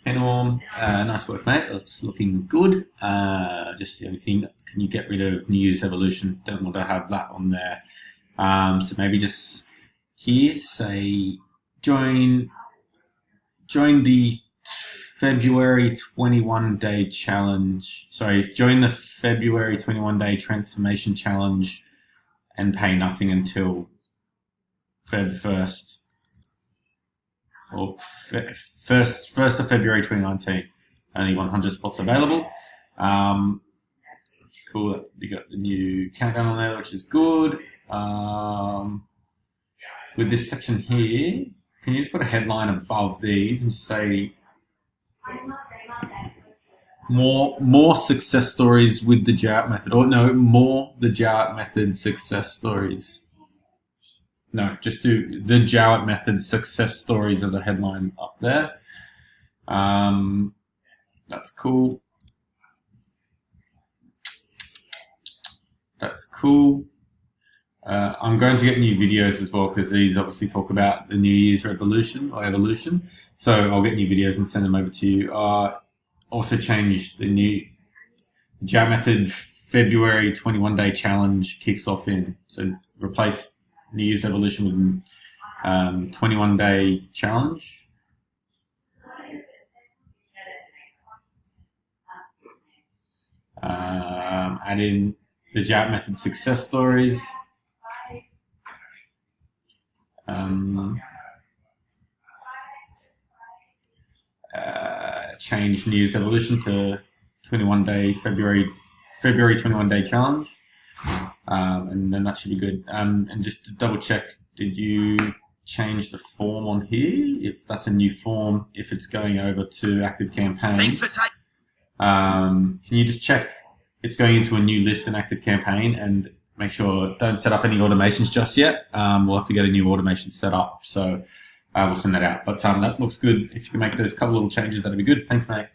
Hey Norm, nice work, mate. It's looking good. Just the only thing, can you get rid of New Year's Evolution? Don't want to have that on there. So maybe just here say join the February 21 day challenge. Sorry, join the February 21 day transformation challenge and pay nothing until Feb 1st. Or first of February 2019. Only 100 spots available. Cool. You got the new countdown on there, which is good. With this section here, can you just put a headline above these and just say more success stories with the Jarrett method, or no, more the Jarrett method success stories. No, just do the Jarrett method success stories as a headline up there. That's cool. That's cool. I'm going to get new videos as well because these obviously talk about the New Year's revolution or evolution. So I'll get new videos and send them over to you. Also change the new Jarrett method February 21 day challenge kicks off in. So replace New Year's evolution with 21 day challenge. Add in the Jarrett method success stories. Change New Year's evolution to 21 day February 21 day challenge. And then that should be good. And just to double check, did you change the form on here? If that's a new form, if it's going over to Active Campaign. Thanks for taking. Can you just check it's going into a new list in Active Campaign and make sure don't set up any automations just yet. We'll have to get a new automation set up. So we'll send that out. But that looks good. If you can make those couple little changes, that'd be good. Thanks, mate.